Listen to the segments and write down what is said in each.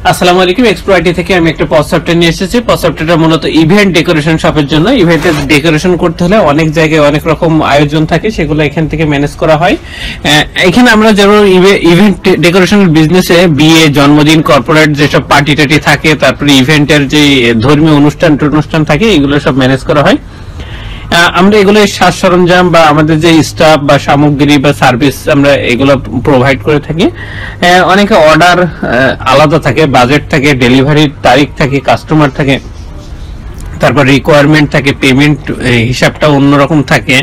আসসালামু আলাইকুম। এক্সপ্রো আইটি থেকে আমি একটা পজ সফটওয়্যার নিয়ে এসেছি। পজ সফটওয়্যারটা মূলত ইভেন্ট ডেকোরেশন শপের জন্য। ইভেন্টের ডেকোরেশন করতে হলে অনেক জায়গায় অনেক রকম আয়োজন থাকে, সেগুলো এখান থেকে ম্যানেজ করা হয়। এখানে আমরা যেমন ইভেন্ট ডেকোরেশনের বিজনেসে বিয়ে, জন্মদিন, কর্পোরেট যেসব পার্টি টাটি থাকে, তারপরে ইভেন্টের যে ধর্মীয় অনুষ্ঠান থাকে, এগুলো সব ম্যানেজ করা হয়। আমরা এগুলো সাজ সরঞ্জাম বা আমাদের যে স্টাফ বা সামগ্রী বা সার্ভিস আমরা এগুলো প্রোভাইড করে থাকি। অনেকে অর্ডার আলাদা থাকে, বাজেট থাকে, ডেলিভারির তারিখ থাকে, কাস্টমার থাকে, তারপর রিকোয়ারমেন্ট থাকে, পেমেন্ট হিসাবটা অন্যরকম থাকে।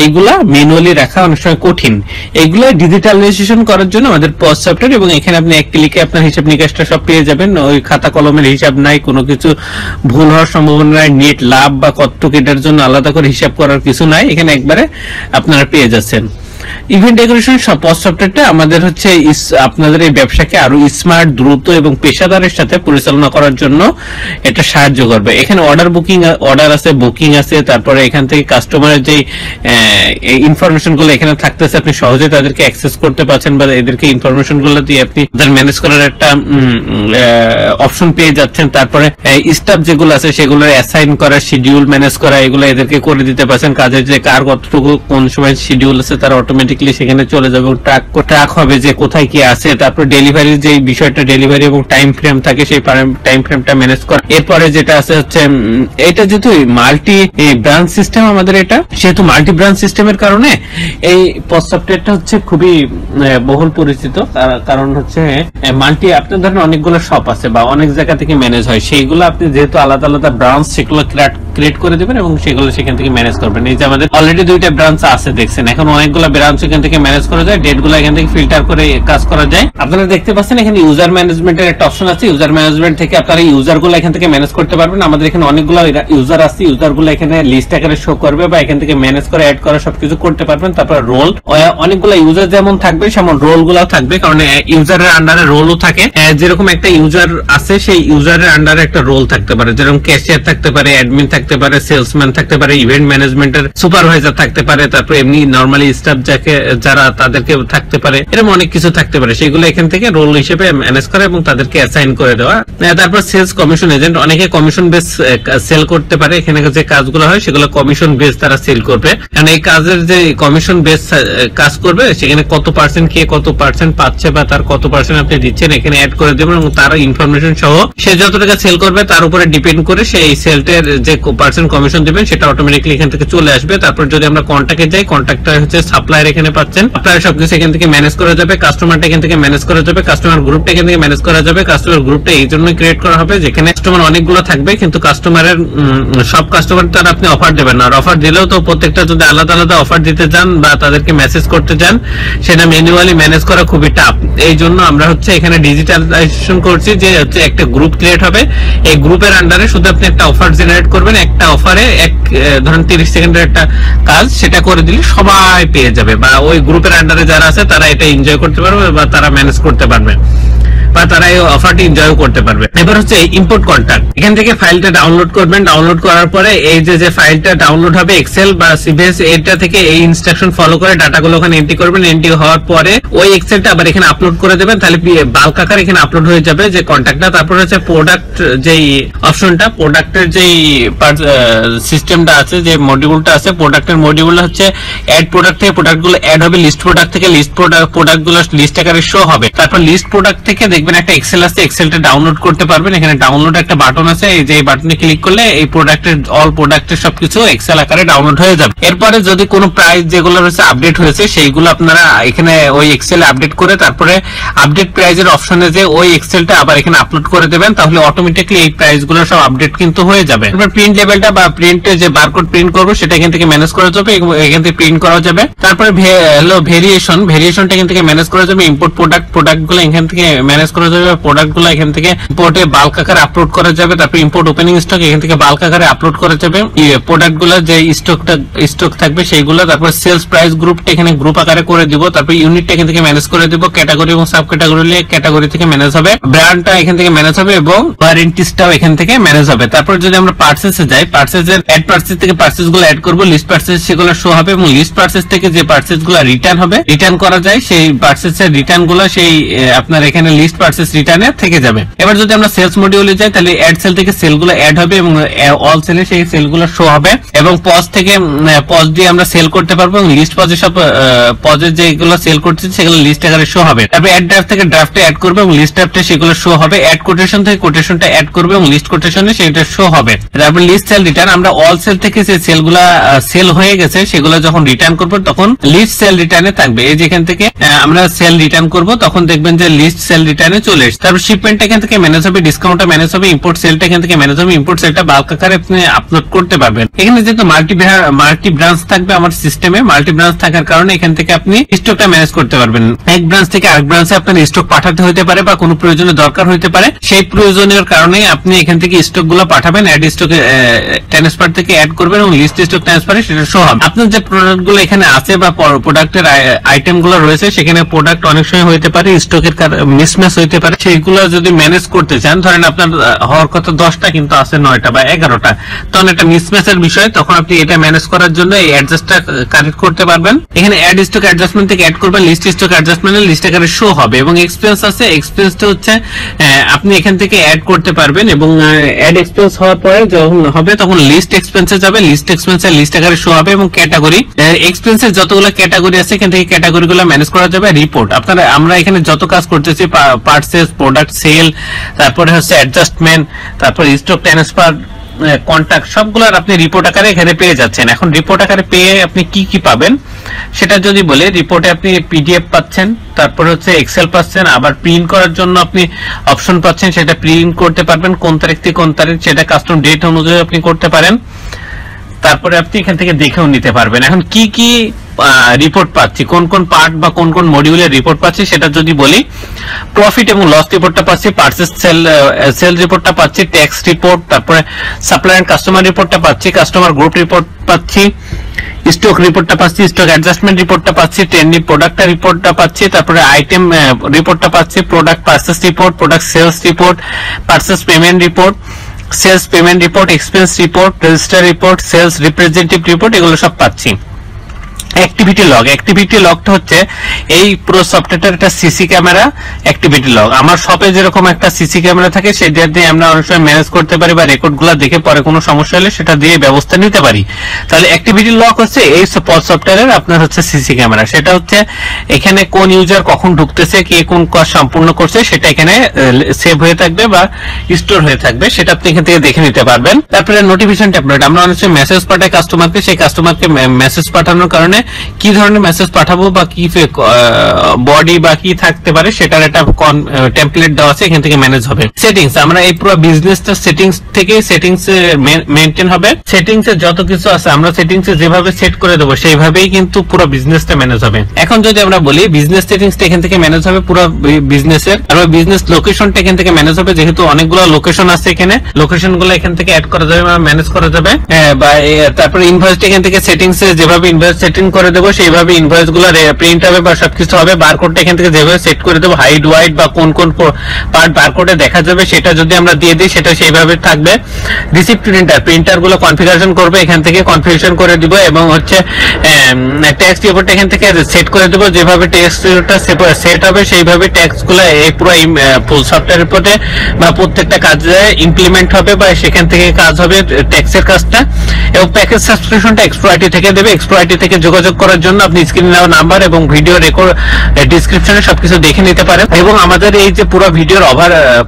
এইগুলা ম্যানুয়ালি রাখা অনেক সময় কঠিন। এইগুলো ডিজিটালাইজেশন করার জন্য আমাদের পজ সফটওয়্যার, এবং এখানে আপনি এক ক্লিকে আপনার হিসাব নিকাশটা সব পেয়ে যাবেন। ওই খাতা কলমের হিসাব নাই, কোনো কিছু ভুল হওয়ার সম্ভাবনা নাই, নেট লাভ বা কত এটার জন্য আলাদা করে হিসাব করার কিছু নাই, এখানে একবারে আপনারা পেয়ে যাচ্ছেন। ইভেন্ট ডেকোরেশন পজ সফটওয়্যারটা আমাদের হচ্ছে আপনাদের এই ব্যবসাকে আরো স্মার্ট, দ্রুত এবং পেশাদারের সাথে পরিচালনা করার জন্য এটা সাহায্য করবে। এখানে অর্ডার আছে, বুকিং আছে, তারপরে এখান থেকে কাস্টমারের যে ইনফরমেশন গুলো এখানে থাকতেছে, আপনি সহজে তাদেরকে অ্যাক্সেস করতে পারছেন বা এদেরকে ইনফরমেশন গুলো দিয়ে আপনি ম্যানেজ করার একটা অপশন পেয়ে যাচ্ছেন। তারপরে স্টাফ যেগুলো আছে সেগুলো অ্যাসাইন করা, শিডিউল ম্যানেজ করা, এগুলো এদেরকে করে দিতে পারছেন। কাজের যে কার কতটুকু কোন সময় শিডিউল আছে তারা অটোমেটিক্যালি সেখানে চলে যাবে, ট্র্যাক হবে যে কোথায় কি আছে। তারপর ডেলিভারির যে বিষয়টা, ডেলিভারি এবং টাইম ফ্রেম থাকে, সেই টাইম ফ্রেমটা ম্যানেজ করা। এরপরে যেটা আছে হচ্ছে এটা যেহেতু মাল্টি ব্রাঞ্চ সিস্টেম আমাদের, এটা সেহেতু মাল্টি ব্রাঞ্চ সিস্টেমের কারণে এই পজ সফটওয়্যারটা হচ্ছে খুবই বহুল পরিচিত। কারণ হচ্ছে মাল্টি, আপনার ধরেন অনেকগুলো শপ আছে বা অনেক জায়গা থেকে ম্যানেজ হয়, সেইগুলো আপনি যেহেতু আলাদা আলাদা ব্রাঞ্চ সেগুলো ক্রিয়েট করে দিবেন এবং সেগুলো সেখান থেকে ম্যানেজ করবেন। এই যে আমাদের অলরেডি 2টা ব্রাঞ্চ আছে দেখছেন, এখন অনেকগুলো ব্রাঞ্চ এখান থেকে ম্যানেজ করা যায়, ডেট গুলো এখান থেকে ফিল্টার করে কাজ করা যায়। আপনারা দেখতে পাচ্ছেন এখানে ইউজার ম্যানেজমেন্টের একটা অপশন আছে। ইউজার ম্যানেজমেন্ট থেকে আপনারা ইউজার গুলো এখান থেকে ম্যানেজ করতে পারবেন। আমাদের এখানে অনেকগুলো ইউজার আছে, ইউজার গুলো এখানে লিস্ট আকারে শো করবে বা এখান থেকে ম্যানেজ করে অ্যাড করা সবকিছু করতে পারবেন। তারপর রোল, অনেকগুলো ইউজার যেমন থাকবে সেমন রোল গুলো থাকবে, কারণ ইউজারের আন্ডারে রোলও থাকে। যেরকম একটা ইউজার আছে সেই ইউজারের আন্ডারে একটা রোল থাকতে পারে, যেরকম ক্যাশিয়ার থাকতে পারে, অ্যাডমিন থাকতে পারে, সেলসম্যান থাকতে পারে, ইভেন্ট ম্যানেজমেন্টের সুপারভাইজার থাকতে পারে, তারপর এমনি নরমালি স্টাফ যারা তাদেরকে থাকতে পারে, এরকম অনেক কিছু থাকতে পারে। সেগুলো এখান থেকে রোল হিসেবে ম্যানেজ করে এবং তাদেরকে অ্যাসাইন করে দেওয়া। তারপর সেলস কমিশন এজেন্ট, অনেকে কমিশন বেস সেল করতে পারে। এখানে যে কাজগুলো হয় সেগুলো কমিশন বেস তারা সেল করবে, কারণ এই কাজের যে কমিশন বেস কাজ করবে সেখানে কত পার্সেন্ট কে কত পার্সেন্ট পাচ্ছে বা তার কত পার্সেন্ট আপনি দিচ্ছেন এখানে অ্যাড করে দেবেন, এবং তার ইনফরমেশন সহ সে যত টাকা সেল করবে তার উপরে ডিপেন্ড করে সেই সেলটের যে পার্সেন্ট কমিশন দিবেন সেটা অটোমেটিক্যালি এখান থেকে চলে আসবে। তারপর যদি আমরা কন্ট্যাক্টে যাই, কন্ট্যাক্টটা হচ্ছে সাপ্লায়ার এখানে পাচ্ছেন, আপনারা সবকিছু এখান থেকে ম্যানেজ করা যাবে। কাস্টমারটা এখান থেকে ম্যানেজ করা যাবে, কাস্টমার গ্রুপটা এখান থেকে ম্যানেজ করা যাবে। কাস্টমার গ্রুপটা এই জন্য ক্রিয়েট করা হবে যেখানে কাস্টমার অনেকগুলো থাকবে, কিন্তু কাস্টমারের সব কাস্টমার তার আপনি অফার দেবেন না। আর অফার দিলেও তো প্রত্যেকটা যদি আলাদা আলাদা অফার দিতে যান বা তাদেরকে মেসেজ করতে যান, সেটা ম্যানুয়ালি ম্যানেজ করা খুবই টাফ। এই জন্য আমরা হচ্ছে এখানে ডিজিটালাইজেশন করছি, যে হচ্ছে একটা গ্রুপ ক্রিয়েট হবে, এই গ্রুপের আন্ডারে শুধু আপনি একটা অফার জেনারেট করবেন। একটা অফারে ধরেন 30 সেকেন্ডের একটা কাজ, সেটা করে দিলে সবাই পেয়ে যাবে, বা ওই গ্রুপের আন্ডারে যারা আছে তারা এটা এনজয় করতে পারবে বা তারা ম্যানেজ করতে পারবে বা তারা এই অফারটি এনজয় করতে পারবে। এবার হচ্ছে ইম্পোর্ট কন্ট্যাক্ট, এখান থেকে ফাইলটা ডাউনলোড করবেন। ডাউনলোড করার পরে এই যে ফাইলটা ডাউনলোড হবে এক্সেল বা সিভিএস, এটা থেকে এই ইনস্ট্রাকশন ফলো করে ডাটাগুলো ওখানে এন্ট্রি করবেন। এন্ট্রি হওয়ার পরে ওই এক্সেলটা আবার এখানে আপলোড করে দেবেন, তাহলে বাল্ক আকারে এখানে আপলোড হয়ে যাবে যে কন্ট্যাক্টটা। তারপর হচ্ছে প্রোডাক্ট যেই অপশনটা, প্রোডাক্টের যেই সিস্টেমটা আছে, যে মডিউলটা আছে, প্রোডাক্টের মডিউলটা হচ্ছে অ্যাড প্রোডাক্ট থেকে প্রোডাক্টগুলো অ্যাড হবে, লিস্ট প্রোডাক্ট থেকে লিস্ট প্রোডাক্টগুলো লিস্ট আকারে শো হবে। তারপর লিস্ট প্রোডাক্ট থেকে দেখবেন একটা এক্সেল আছে, এক্সেলটা ডাউনলোড করতে পারবেন। এখানে ডাউনলোড একটা বাটন আছে, এই যে বাটনে ক্লিক করলে এই অল প্রোডাক্টের সবকিছু এক্সেল আকারে ডাউনলোড হয়ে যাবে। এরপরে যদি কোনো প্রাইস যেগুলো রয়েছে আপডেট হয়েছে সেইগুলো আপনারা এখানে ওই এক্সেলে আপডেট করে তারপরে আপডেট প্রাইজের অপশনে যে ওই এক্সেলটা আবার এখানে আপলোড করে দেবেন, তাহলে অটোমেটিক্যালি এই প্রাইস গুলো সব আপডেট কিন্তু হয়ে যাবে। এবার প্রিন্ট লেভেলটা বা প্রিন্টে যে বারকোড প্রিন্ট করবো সেটা এখান থেকে ম্যানেজ করা যাবে, এখান থেকে প্রিন্ট করা যাবে। তারপরে ভেরিয়েশনটা এখান থেকে ম্যানেজ করা যাবে। ইম্পোর্ট প্রোডাক্ট গুলো এখান থেকে ম্যানেজ করা যাবে। প্রোডাক্ট গুলো এখান থেকে ইম্পোর্টে বাল্ক আকারে আপলোড করা যাবে। তারপর ইম্পোর্ট ওপেনিং স্টক এখান থেকে বাল্ক আকারে আপলোড করা যাবে। প্রোডাক্ট গুলো যে স্টক থাকবে সেইগুলো। তারপর সেলস প্রাইস গ্রুপটা এখানে গ্রুপ আকারে করে দিব। তারপর ইউনিটটা এখান থেকে ম্যানেজ করে দিব। ক্যাটাগরি এবং সাব ক্যাটাগরি থেকে ম্যানেজ হবে। ব্র্যান্ডটা এখান থেকে ম্যানেজ হবে এবং ওয়ারেন্টিসটাও এখান থেকে ম্যানেজ হবে। তারপর যদি আমরা পার্সেসে যাই, পার্সেসের অ্যাড পার্সেস থেকে পার্সেস গুলো অ্যাড করবো, লিস্ট পার্সেস সেগুলো শো হবে এবং লিস্ট পার্সেস থেকে যে পার্সেস গুলো রিটার্ন হবে, রিটার্ন করা যায় সেই পার্সেসের রিটার্ন গুলো সেই আপনার এখানে লিস্ট পার্সেস রিটার্নে থেকে যাবে। এবার যদি আমরা সেলস মডিউলে যাই তাহলে অ্যাড সেল থেকে সেল গুলো অ্যাড হবে এবং অল সেলে সেই সেল গুলো শো হবে এবং পজ থেকে পজ দিয়ে আমরা সেল করতে পারবো এবং লিস্ট পজে সব পজের যেগুলো সেল করছে সেগুলো লিস্ট আকারে শো হবে। তারপর অ্যাড ড্রাফট থেকে ড্রাফটে অ্যাড করবে এবং লিস্ট ড্রাফটে সেগুলো শো হবে। অ্যাড কোটেশন থেকে কোটেশনটা অ্যাড করবে এবং লিস্ট কোটেশনে সেটা শো হবে। তারপর লিস্ট সেল রিটার্ন, আমরা অল সেল থেকে যে সেলগুলা সেল হয়ে গেছে সেগুলো যখন রিটার্ন করব তখন লিস্ট সেল রিটার্নে থাকবে। এই যেখান থেকে আমরা সেল রিটার্ন করব তখন দেখবেন যে লিস্ট সেল রিটার্নে চলে এসেছে। তারপর শিপমেন্ট এখান থেকে ম্যানেজ হবে, ডিসকাউন্টটা ম্যানেজ হবে, ইম্পোর্ট সেলটা এখান থেকে ম্যানেজ হবে। ইম্পোর্ট সেলটা বাল্ক আকারে আপনি আপলোড করতে পারবেন। এখানে যেহেতু মাল্টি ব্রাঞ্চ থাকবে আমার সিস্টেমে, মাল্টি ব্রাঞ্চ থাকার কারণে এখান থেকে আপনি স্টকটা ম্যানেজ করতে পারবেন। এক ব্রাঞ্চ থেকে আরেক ব্রাঞ্চে আপনার স্টক পাঠাতে হতে পারে বা কোনো প্রয়োজনে দরকার হতে পারে, সেই প্রয়োজনের কারণে আপনি এখান থেকে স্টক গুলো পাঠাবেন। অ্যাড স্টক ট্রান্সফার থেকে অ্যাড করবেন এবং লিস্ট স্টক ট্রান্সফারে সেটা শো হবে। আপনার যে প্রোডাক্ট গুলো এখানে আছে বা প্রোডাক্টের আইটেম গুলো রয়েছে সেখানে প্রোডাক্ট অনেক সময় হতে পারে স্টকের মিসম্যাচ হতে পারে, সেইগুলো যদি ম্যানেজ করতে চান, ধরেন আপনার হওয়ার কথা 10টা কিন্তু আছে 9টা বা 11টা, তখন একটা মিসম্যাচের বিষয়, তখন আপনি এটা ম্যানেজ করার জন্য এই অ্যাডজাস্টটা কারেক্ট করতে পারবেন। এখানে অ্যাড স্টক অ্যাডজাস্টমেন্ট থেকে অ্যাড করবেন, লিস্ট স্টক অ্যাডজাস্টমেন্টে লিস্ট আকারে শো হবে এবং এক্সপেন্স আছে, এক্সপেন্সটা হচ্ছে আপনি এখান থেকে অ্যাড করতে পারবেন এবং অ্যাড এক্সপেন্স হওয়ার পরে যখন হবে তখন লিস্ট এক্সপেন্সে যাবে, লিস্ট এক্সপেন্সের লিস্ট আকারে শো হবে এবং ক্যাটাগরি এক্সপেন্সের যতগুলো ক্যাটাগরি আছে এখান থেকে ক্যাটাগরিগুলো ম্যানেজ করা যাবে। রিপোর্ট আপনারা আমরা এখানে যত কাজ করতেছি পার্সেস, প্রোডাক্ট সেল, তারপরে হচ্ছে অ্যাডজাস্টমেন্ট, তারপর স্টক ট্রান্সফার, কন্টাক্ট, সবগুলোর আপনি রিপোর্ট আকারে এখানে পেয়ে যাচ্ছেন। এখন রিপোর্ট আকারে পেয়ে আপনি কি কি পাবেন সেটা যদি বলে, রিপোর্টে আপনি পিডিএফ পাচ্ছেন, তারপর হচ্ছে এক্সেল পাচ্ছেন, আবার প্রিন্ট করার জন্য আপনি অপশন পাচ্ছেন, সেটা প্রিন্ট করতে পারবেন কোন তারিখ থেকে কোন তারিখ, সেটা কাস্টম ডেট অনুযায়ী আপনি করতে পারেন। তারপরে আপনি এখান থেকে দেখেও নিতে পারবেন। এখন কি কি রিপোর্ট পাচ্ছি, কোন কোন পার্ট বা কোন কোন মডিউলের রিপোর্ট পাচ্ছি সেটা যদি বলি, প্রফিট এবং লস রিপোর্টটা পাচ্ছি, পার্চেস সেল রিপোর্টটা পাচ্ছি, ট্যাক্স রিপোর্ট, তারপরে সাপ্লায়ার এন্ড কাস্টমার রিপোর্টটা পাচ্ছি, কাস্টমার গ্রুপ রিপোর্ট পাচ্ছি, স্টক রিপোর্টটা পাচ্ছি, স্টক অ্যাডজাস্টমেন্ট রিপোর্টটা পাচ্ছি, ট্রেন্ডিং প্রোডাক্ট রিপোর্টটা পাচ্ছি, তারপরে আইটেম রিপোর্টটা পাচ্ছি, product purchase report, product sales report, purchase payment report, sales payment report, expense report, register report, sales representative report, এগুলো সব পাচ্ছি। অ্যাক্টিভিটি লগ, অ্যাক্টিভিটি লগটা হচ্ছে এই পুরো সফটওয়্যারটার একটা সিসি ক্যামেরা অ্যাক্টিভিটি লগ। আমার শপে যেরকম একটা সিসি ক্যামেরা থাকে সেটা দিয়ে আমরা অনেক সময় ম্যানেজ করতে পারি বা রেকর্ডগুলো দেখে পরে কোনো সমস্যা হলে সেটা দিয়ে ব্যবস্থা নিতে পারি। তাহলে অ্যাক্টিভিটি লগ হচ্ছে এই সফটওয়্যারের আপনার হচ্ছে সিসি ক্যামেরা, সেটা হচ্ছে এখানে কোন ইউজার কখন ঢুকতেছে, কে কোন কাজ সম্পূর্ণ করছে সেটা এখানে সেভ হয়ে থাকবে বা স্টোর হয়ে থাকবে, সেটা আপনি এখান থেকে দেখে নিতে পারবেন। তারপরে নোটিফিকেশন ট্যাবলেট, আমরা অনেক সময় মেসেজ পাঠাই কাস্টমারকে, সেই কাস্টমারকে মেসেজ পাঠানোর কারণে কি ধরনের মেসেজ পাঠাবো বা কি বডি বা কি থাকতে পারে সেটার একটা টেমপ্লেট দেওয়া আছে, এখান থেকে ম্যানেজ হবে। সেটিংস, আমরা এই পুরো বিজনেসটা সেটিংস থেকে সেটিংস মেইনটেইন হবে। সেটিংস এ যত কিছু আছে আমরা সেটিংস এ যেভাবে সেট করে দেবো সেইভাবেই কিন্তু পুরো বিজনেসটা ম্যানেজ হবে। এখন যদি আমরা বলি বিজনেস সেটিংসটা এখান থেকে ম্যানেজ হবে পুরো বিজনেসের, আর বিজনেস লোকেশনটা এখান থেকে ম্যানেজ হবে, যেহেতু অনেকগুলো লোকেশন আছে এখানে, লোকেশন গুলো এখান থেকে অ্যাড করা যাবে বা ম্যানেজ করা যাবে। বা তারপরে ইনভয়েসটা এখান থেকে সেটিংস এ যেভাবে ইনভয়েস সেটিং করে দেবো সেইভাবে ইনভয়েস গুলো প্রিন্ট হবে বা সবকিছু হবে। বারকোডটা এখান থেকে যেভাবে সেট করে দেবো, হাইড ওয়াইড বা কোন কোন পার্ট বারকোডে দেখা যাবে সেটা যদি আমরা দিয়ে দিই সেটা সেইভাবে থাকবে। রিসিপ্ট প্রিন্টার গুলো কনফিগারেশন করবে, এখান থেকে কনফিগারেশন করে দিব এবং হচ্ছে ট্যাক্স রিপোর্ট এখান থেকে সেট করে দেবো, যেভাবে ট্যাক্সটা সেট হবে সেইভাবে ট্যাক্স গুলো এই পুরো ফুল সফটওয়্যার রিপোর্টে বা প্রত্যেকটা কাজে ইমপ্লিমেন্ট হবে বা সেখান থেকে কাজ হবে ট্যাক্সের কাজটা। এবং প্যাকেজ সাবস্ক্রিপশনটা এক্সপ্রো আইটি থেকে দেবে। এক্সপ্রো আইটি থেকে যোগাযোগ করার জন্য আপনি স্ক্রিনে দেওয়া নাম্বার এবং ভিডিও রেকর্ড ডেসক্রিপশনে সবকিছু দেখে নিতে পারেন। এবং আমাদের এই যে পুরো ভিডিওর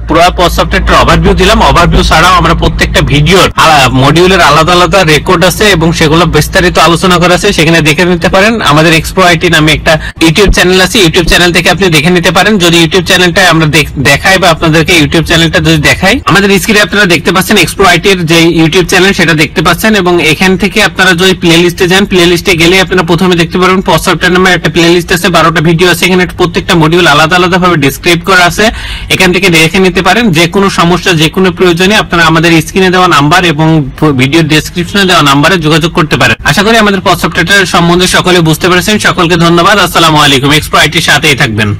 পুরো সফটওয়্যারটার ওভারভিউ দিলাম, ওভারভিউ ছাড়াও আমরা প্রত্যেকটা ভিডিওর মডিউলের আলাদা আলাদা রেকর্ড আছে এবং সেগুলো বিস্তারিত আলোচনা করা আছে, সেখানে দেখে নিতে পারেন। আমাদের এক্সপ্রো আইটি নামে একটা ইউটিউব চ্যানেল আছে, ইউটিউব চ্যানেল থেকে আপনি দেখে নিতে পারেন। যদি ইউটিউব চ্যানেলটা আমরা দেখাই বা আপনাদেরকে ইউটিউব চ্যানেলটা যদি দেখাই, আমাদের স্ক্রিনে আপনারা দেখতে পাচ্ছেন এক্সপ্রো আইটির যে ইউটিউব চ্যানেল সেটা দেখতে পাচ্ছেন। এবং এখান থেকে আপনারা যদি প্লে লিস্টে যান, প্লে লিস্টে গেলে আপনারা প্রথমে দেখতে পারবেন পজ সফটওয়্যার নামে একটা প্লে লিস্ট আছে, 12টা ভিডিও আছে, এখানে প্রত্যেকটা মডিউল আলাদা আলাদা ভাবে ডেসক্রাইব করা আছে, এখান থেকে দেখে নিতে পারেন। যে কোনো সমস্যা যে কোনো প্রয়োজনে আপনারা আমাদের স্ক্রিনে দেওয়া নাম্বার এবং ভিডিও ডেসক্রিপশনে দেওয়া নাম্বারে যোগাযোগ করতে পারেন। আশা করি আমাদের পজ সফটওয়্যার সম্বন্ধে সকলে বুঝতে পেরেছেন। সকলকে ধন্যবাদ। আসসালামু আলাইকুম। এক্সপ্রো আইটির সাথেই থাকবেন।